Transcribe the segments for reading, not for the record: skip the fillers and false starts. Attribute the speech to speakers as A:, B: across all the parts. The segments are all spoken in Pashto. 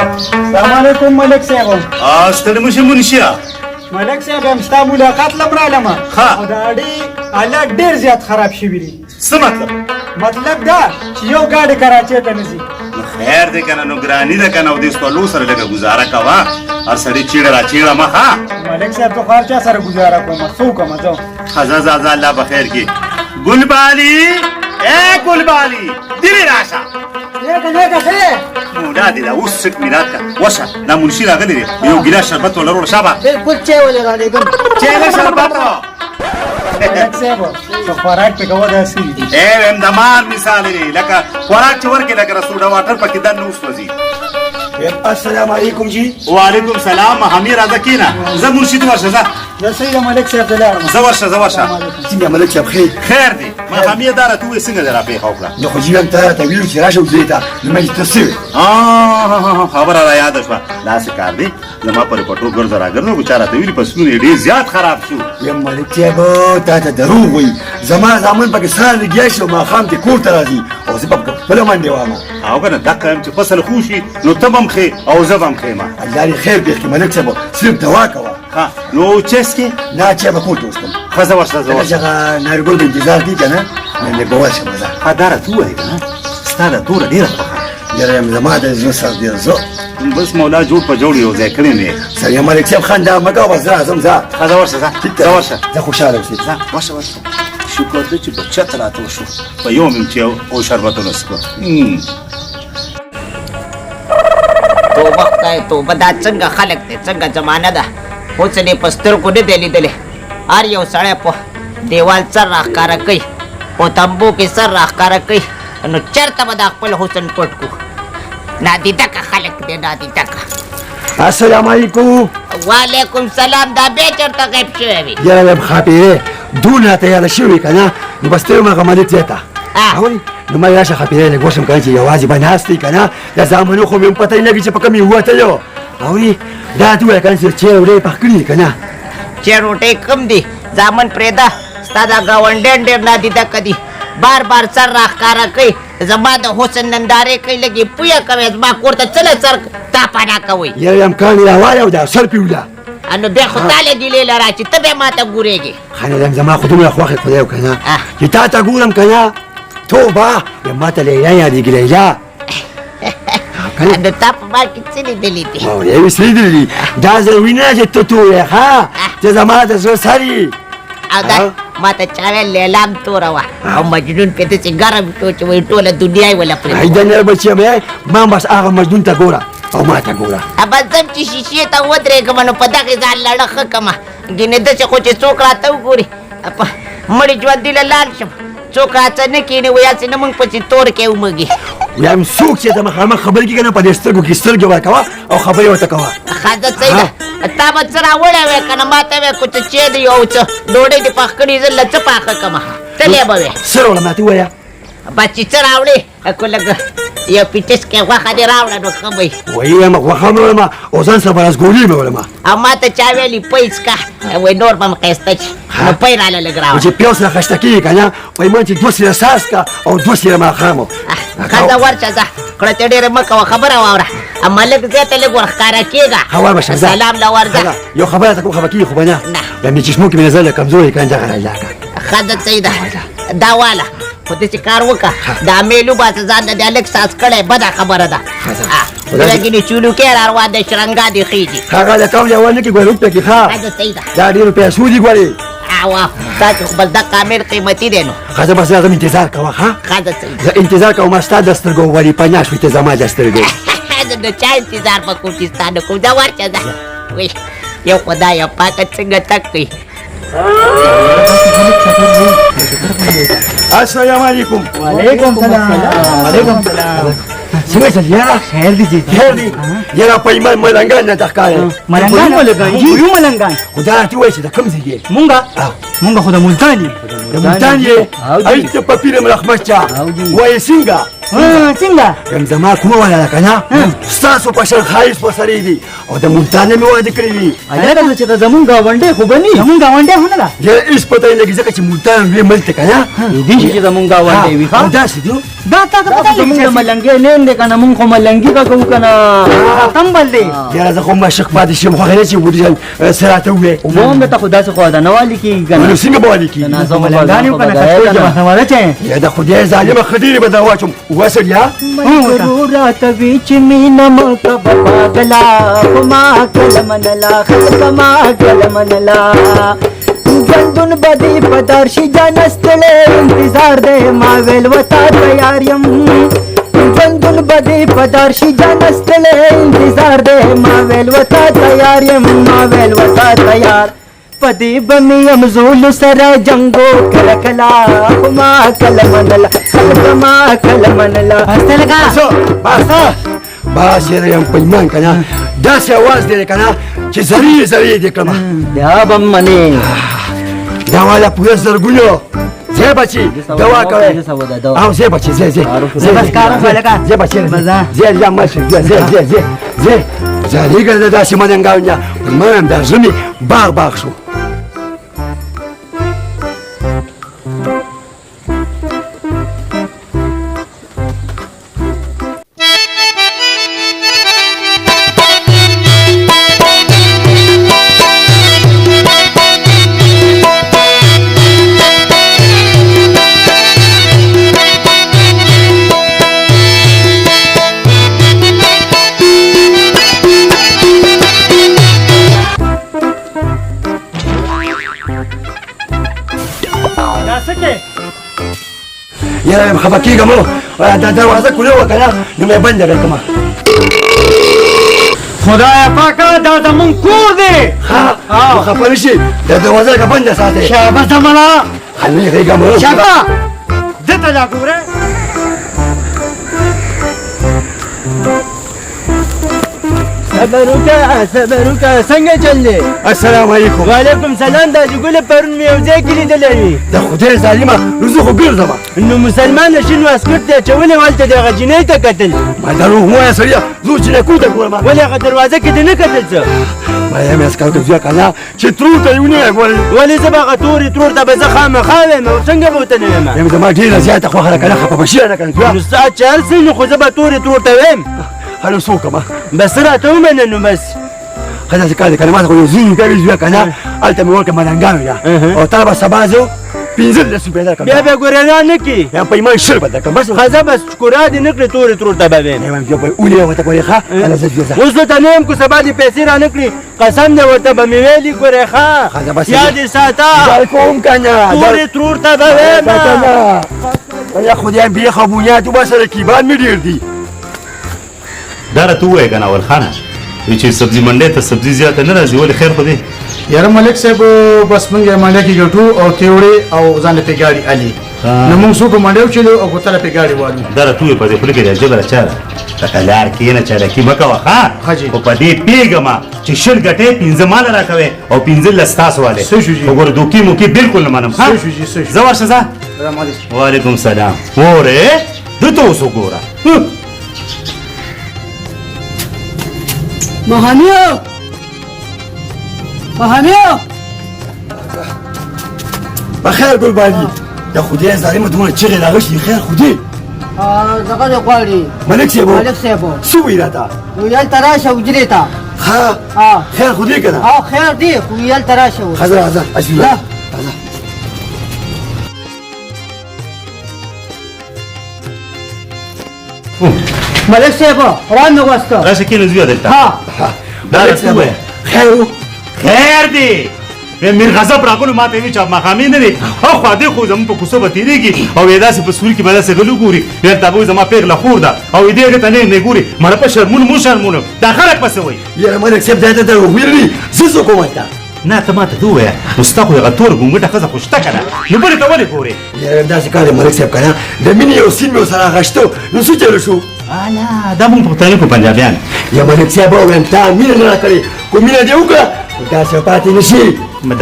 A: Assalamualaikum Malik Saab.
B: ستړي مشه منشیا
A: ملک صاحب هم ستا ملاقات لم رالم او د اړې حالات ډېر زیات خراب شوي دي.
B: څه
A: مطلب دا چې یو ګاډی کراچۍ ته نه ځي.
B: خیر دی که نه نو ګراني ده که نه او دې سپلو سره لږه ګزاره کوه هر سړي چیړه را چیړه مه ښه
A: ملک صاحب ته خو هر چا سره ګزاره کوم څه وکړم زه
B: ښه ځه الله په خیر کړي ګلبالي ای ګلبالي دلې راشه موډا دی دا اوس څک میرات کا وشه دا منشي راغلی دی یو ګیلاس شربت ولروړه شابه
A: بالکل چای ولې رالیږم
B: چای نه شربت
A: ملک صاحب څه خوراک پې کوه داسې دي
B: د مار مثال دی لکه خوراک چې ورکې لکه رسوډه واټر پکې دننه وسوځي
C: السلام علیکم جی
B: وعلیکم سلام حمید راځه کېنه زه مرشد ورشه ځه
A: زه صحیح د ملک صاحب ته لاړم
B: زه ورشه
C: څنګه ملک صاحب
B: خیر دی ما حمید داره ته وایې څنګه دې راپېښه وکړه
C: نو خو جی هم ته ویلو چې راشه وزې ته نو مې ته څه
B: خبره را یاده شوه داسې کار دی زما پرې پټو ګرځه راګرځه خو چا راته ویلي فصلونه یې ډېر زیات خراب شو
C: یم ملک صاحب تا ته دروغ وایي زما زامن پکې سهار لګیا شي او ماښام کې کور ته راځي او زه به خپله منډې وامه
B: او که نه دقه یم چې فصل خو شي نو ته به هم ښې او زه به هم ښېمه
C: الله دې خیر پېښ کړي ملک صاحب صرف دوا کوه
B: نو چسکې
C: نه چای به کور ته وڅښم
B: ښه زه ورشه
C: چې هغه نارګل به انتظار کوي که نه نو به ورشم زه
B: دا راته ووایې که نه ستا دا توره ډېره خوښه
C: یاره یم زما د زړه سر ډېر زه
B: بس مولا جوړ په جوړ یو ځای کړی مې
C: سر یم ملک صاحب خندا مه کوه بس زه راځم زه
B: ښه زه ورشه
C: زه خوشحاله اوسې
B: ورشه شکر دی چې بچت راته وشو په یو مې چې او شربتونه څښه
D: توبه خدای توبه دا څنګه خلک دی څنګه زمانه ده اوس یې په سترګو نه دی لیدلی هر یو سړی په دیوال سر راښکاره کوي په تمبو کې سر راښکاره کوي نو چېرته به دا خپل حسن پټ کړو نادیده که خلک دی نادیده که
C: السلام علیکم
D: وعلیکم سلام دا بیا چېرته غیب شوی وي
C: یاره یم خاپیرې دونه ته یاده شوې که نه نو بس ته یم هغه ملک ځای ته اورې نو ما راشه خاپیرې لږ وشم که نه چې یوازې به ناست دی که نه د زامنو خو مې هم پته یې لګي چې په کوم یې ووتلو اورې دا ته ووایه که نه چې چای وړۍ پخ کړي دي که نه
D: چې روټۍ کم دي زامن پرېږده ستا دا ګاونډیان ډېر نادیده که دي بار بار سر راښکاره کوي زما د حسن نندارې کوي لږ یې پویه کوي زما کور ته څله سر تاپانه کوئ
C: یاره یم کاڼي راواله او دا سر پې وله
D: نو بیا خو تاله ګیلې لره چې ته بیا ما ته ګورېږې
C: خانه یم زما خو دومره خوښې خدای که نه چې تا ته ګورم که نه توبه یم ما ته لیلا یادېږي لیلا
D: نو تا په ما کې څه لیدلي دي
C: یوې څه لیدلي دي دا ضروري نه چې ته تویې ښه چې زما د زړه سر یې
D: او دا ما ته چا ویل لیلا هم توره وه او مجنون پې داسې ګرم شو چې وایي ټوله دنیا یې وله پرې
C: هیدنه بچیم ما بس هغه مجنون ته ګوره او ما ته ګوره
D: بس ځم چې شیشې ته ودرېږم نو په دغې ځان لړه ښه کړمه ګینې داسې خو چې څوک راته وګوري مړي ژوندي له لاړ شم څوک راڅه نه کښېني وایي هسې نه موږ پسې تور کې ومږي
C: ویم څوک چې ته مخامخ خبرې کېږي نه په دې سترګو کې سترګې ورکوه او خبرې ورته کوه
D: ښځه صحیح ده تا به څه راوړی وی که نه ما ته وی خو څه چای دی او څه ډوډۍ دې پخ کړي زه له څه پاخه کړمه تللی به وی
C: څه راوړم راته ووایه
D: بس چې څه راوړې خو لږ یو پیټس کې غوښه دې راوړه نو ښه به وي
C: وایي وایم غوښه مې وړمه او ځان سره به رسګولي مې وړمه
D: او ما ته چا ویلي پی څکه وایي نور به م ښایسته شي نو پی راله لږ راوړه
C: چې پیو سره خشته کېږي که نه وایي ما چې 2 سیره ساس که او 2 سیره ماښام
D: ښځه ورشه ځه کړه ته ډېره مه کوه خبره واوره اما لږ ځای ته لږ ورښکاره کېږه
C: ور به شه
D: سلام له ورځه
C: یو خبره ته کوم خفه کېږي خو به نه د مې چشمو کې مې نظر له کمزوري که نه دغه راځه
D: ښځه صحیح ده دا واله خو داسې کار وکړه دا میلو باسه ځان د دې هلک ساس کړی بده خبره ده لګینې چولوکې را روان دی شرنګا دې خېږي
C: هغه د کوم لیوال نه کې ګوړ پکې ښه
D: ښځه صحیح ده
C: دا ډېرو پیسو دي ګورې
D: تا چې خو بس دا کامل قیمتي دی نو
C: ښځه بس راځم انتظار کوه ښه
D: ښځه صحیح
C: زه انتظار کوم ما ستا د سترګو ولې پناه شوې ته زما د سترګو
D: زه د چا انتظار به کوم چې ستا نه کوم ځه ورشه ځه وی یو خدایه پاکه څنګه تګ کوي
C: السلام علیکم
A: وعلیکم سلام وعلیکم سلام
C: څنګه چل یاره
A: خیر دي جی
C: خیر دی یاره په ایمان ملنګان نه تښکاري
A: ملنګان یو ملنګان
C: خو دا راته ووایه چې د کوم ځای یې
A: مونږ خو د ملتان یو
C: د ملتان یې هلته په پیر ملخمس چا وایې څنګه
A: څنګه
C: یم زما کومه والا ده که نه ستاسو په شان ښایست په سرې دي او د ملتان نه مې واده کړي دي
A: هلکه چې ته زمونږ ګاونډی خو به نه زمونږ ګاونډی خو نه ده
C: یاره هېڅ پته یې لګي ځکه چې ملتان لوی ملک دی که نه
A: دې شي چې زمونږ ګاونډی وي
C: او داسې دي
A: دا تا ته پته
E: زمونږ د ملنګۍ نیم دی که نه مونږ خو ملنګي به کوو که نه
A: تمبل دی
C: یاره زه خو مشق پاتې شم خو هغې نه چې ودرېږم څه راته ووایې
E: اوبه هم درته خو داسې خو ده نه والي کېږي که
C: نو
E: نه
C: څنګه به واده کېږي
A: ملنګان یو که نه کټکول کې به سماره چی
C: یا د خدای ظالمه خدیرې به در واچوم وسړیا
E: ضرورت وی چې مینه مو کب پاگلا خو ما کله منلا خلک ما کله منلا ژوندون بدی پدار شي جان ستړی انتظار دی ما ویل وتا تیار یم ژوندون بدی پدار شي جان ستړی انتظار دی ما ویل وتا تیار یم ما ویل وتا تیار پدی بمی امزول سره جنگو کلا کلا خو ما کله منلا خلک ما کله منلا
C: بس یاره یم په ایمان که نه داسې اواز دی که نه چې زرې زرې دې کړمه
E: بیا به م منې
C: دا والا پوره زرګونو ځې بچي دوا کوئ او ځې بچي ځې
A: بس کار وکړه لکه
C: ځې بچي ځې ځه مشر ځې زارېږه د داسې ملنګاونیا په ایمان هم دا زړه مې باغ باغ شو یاره خفه کېږم دا دروازه کولې وه که نه نو مې بنده کړه کړمه
A: خدای پاکه دا زمونږ کور دی
C: ها خفه نه شي دا دروازه لکه بنده ساتئ
A: شابه زمله
C: هلې غېږم
A: شابه دته دا ګوره
E: صبر وکړه څنګه چل دی
C: السلام علیکم
E: وعلیکم سلام داجي ګل پرون مې یو ځای کې لیدلی وي
C: د خدای ظالمه نو زه خو ګرځم
E: نو مسلمان د شین واسکټ ته اچولې هلته د هغه جینۍ ته کتل
C: ما دروغ مه وایه سړیه زه اوس جینکو ته ګورم
E: ولې هغه دروازه کې دې نه کتل څه
C: ما یم اسکال که زویه که نه چې ترور ته یې ونیوی
E: ولې زه به هغه تورې ترور ته به زه خامخا ویم او څنګه به ورته نه ویم
C: یم زما ډېره زیاته خوښه ده که نه خفه به شي نه که نه
E: نو ستا چې هر څه نو خو زه به تورې ترور ته ویم
C: هلو څه وکړم
E: بس راته ومنه نو بس
C: ښه داسې کار دی که نه ما ته خو یو زوی کوي زویه که نه هلته مې ورکړه ملنګانو ته او تا به سبا زه 15 روپۍ درکړم
E: بیا به ګورېنا نه کړي
C: یا په ایمان شل به درکړم بس
E: ښه زه بس چکورا دې نه کړې تورې ترور ته به ویم
C: یو به ونیوه ورته ګورې ښه هله زه ځو
E: اوس ورته نه یم که سبا دې پیسې را نه کړي قسم دې ورته به مې ویلي ګورې ښه
C: ښه بس
E: یا دې ساته
C: ځای کوم که نه
E: تورې ترور ته به ویم
C: یا خدای بیخ او بنیاد وباسه رقیبان مې ډېر دي
B: دا راته ووایه که نه اول خانه چې سبزي منډۍ ته سبزي زیاته نه راځي ولې خیر خو دی
F: یاره ملک صاحب بس موږ یې منډه کې ګټو او تیوړې او ځان ته ګاډي علي نو موږ څوک منډه وچلو او ګوتله په ګاډي والو
B: دا راته ووایه په دې خوله کې د ژبه چاره لار کښېنه چالاکي مه کوه ښه خو په دې پوهېږم چې شل ګټې 15 ماله راکوې او 15 ستاسو والې خو ګوره دوکي موکي بلکل نه منم زه ورشه ځه وعلیکم سلام وره دته اوس وګوره
A: مهانیو
C: بخیر ګلبالي د خدای ظالمه دومره چغې راغشتې خیر خو دې
A: دغه دې غواړي
C: ملک صاحب
A: ملک صاحب
C: څه وایي راته
A: نو هلته راشه حجرې ته
C: ښه خیر خو دې که نه
A: او خیر دی خو هلته راشه
C: ښه ځه راځه بسم الله راځه
A: ملک صاحب روان مې غوسته
B: راشه کښېنه زویه دلته دا راته ووایه
C: خیر و
B: خیر دی میر غضب راغلو ما ته وی چې ماښامې نه دی او خوا دې خو زموږ په کوڅه به تېرېږي او یې داسې په سوري کې به داسې غلو ګوري ویل تا به وایي زما پېغله خور ده او دې هغې ته نه ګوري مړه په شرمونو مو شرمونو دا خلک پسې وایي
C: یاره ملک صاحب دا ته دروغ ویلي زه څوک وم هلته
B: نه ته ما ته ده ووایه نو ستا خو هغه تور ګونګټه ښځه خو شته که نه نو بلې ته ولې ګورې
C: یاره داسې کار دی ملک صاحب که نه د مینې یو سین مې ورسره اخیسته نو څه چلو شو
B: الا دا موږ پښتانه کو پنجابیان
C: یا ملک صاحب ووایم تا مینه نه راکړې خو مینه دې وکړه خو داسې پاتې نه شي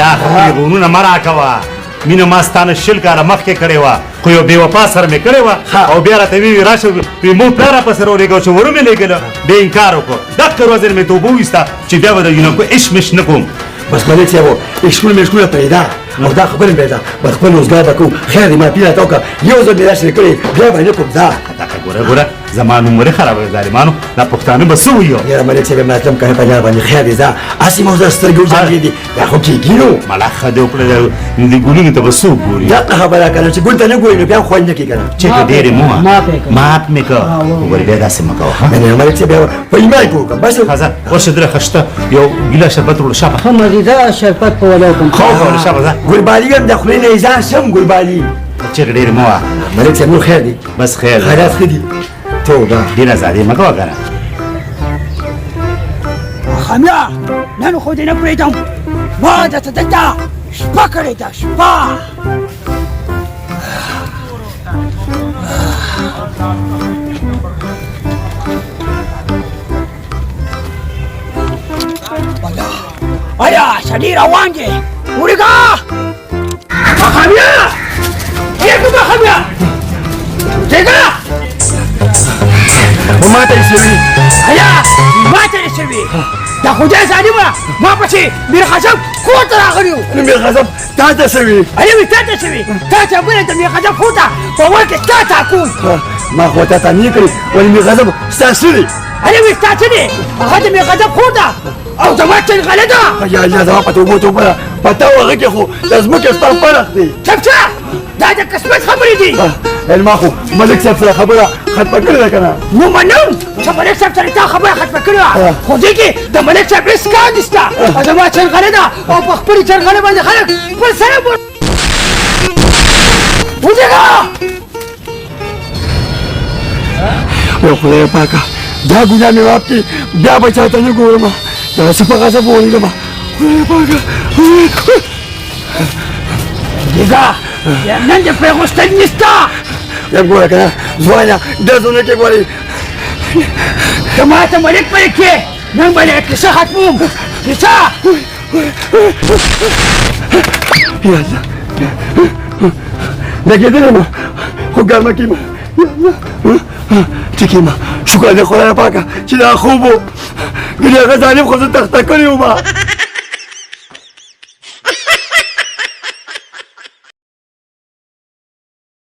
B: دا خبرې غرونه مه راکوه مینه ما ستانه شل کاله مخکې کړې وه خو یو بې وفا سره مې کړې وه او بیا راته ویې راشه وي مو پلار راپسې راولېږه چې ورو مې لېږله بیا انکار وکړو دقه ورځ مې توبه وایسته چې بیا به د یونکو عشق مش نه کوم
C: بس ملک صاحب اشکول مشکوله پیدا او دا خبره پیدا بس خپل روزګار به کوو خیر دی ما پیله تا وکړه یو ځل مې داسې کړې بیا به نه کوم دا
B: ګوره زما نوم ورې خرابوي ظالمانو دا پښتانه به څه وایو
C: یاره ملک صاحب ما تلم کنه په لار باندې خیر دی دا هسې مو زه سترګې وجانګې دي دا خو کېږي نو
B: ملخه دې وکړه د ګلونو ته به څوک ګوري
C: دقه خبره کنه چې ګل ته نه ګوري نو بیا خوند نه کېږي کنه
B: چې که ډېرې مو مات مې کړه وګوره بیا داسې مه کوه
C: نه ملک صاحب بیا په ایمان کې وکړم بس
B: ښځه ورشه دره خشته یو ګیلاس شربت وړه شابه
E: ښه مزیدار شربت په ولاو کوم
B: خو وړه شابه ځه
C: ګلبالي هم د خولې نه ایزان شم ګلبالي
B: چېرې ډېرې مه وه
C: ملک صاحب نور خیر دی
B: بس خیر
C: خیرات ښه دي توبه
B: ډېره زادې مه کوه که نه
E: خمله نن خو دې نه پرېږدم ما درته دلته شپه کړې ده شپه آیا سړي روان دي ورېږه خمله یې خمله ورېږه
C: ما ته یې شوي
E: ایا ما ته یې شوي دا خو دې ظالمه ما پسې میر خشب کور ته راغلی و
C: نو میر غضب تا ته شوي
E: ایا وي تا ته شوي تا چې بله د میر خشب خو ته په ور کې تا ټاکوم
C: ما خو تا ته نه کړي ولې میر غضب ستا څه دي
E: ایا وي ستا څه دي هغه د میر خشب خو ته او زما چنغله ده
C: یا الله زما په توبو توبه پتا وغه کې خو د ځمکې ستا فرق دی
E: چپچا دا د قسمت خبرې دي
C: علما خو ملک صاحب سره خبره ختمه کړې ده که نه
E: نو منم چې ملک صاحب سره تا خبره ختمه کړې وه خو دې کې د ملک صاحب هېڅ کار نشته او زما چنغله ده او په خپلې چنغله باندې خلک خپل سره ودېږه
C: او خدای پاکه دا ګناه مې معاف کړي بیا به چاته نه ګورم داسې په غضب ولیږم خدای پاکه
E: ودېږه نن دې پرې غوښتل نشته
C: یا ګوره که نه ځوانه ډزونه کې ګورې
E: ته ما ته ملک ملک کې نن به یې کیسه ختموم کیسه
C: یا الله لګېدلی یم خو ګرمه کېږم ټیکې یم شکر دی خدای پاکه چې دا خوب و ګنې هغه ظالم خو زه تخته کړی وم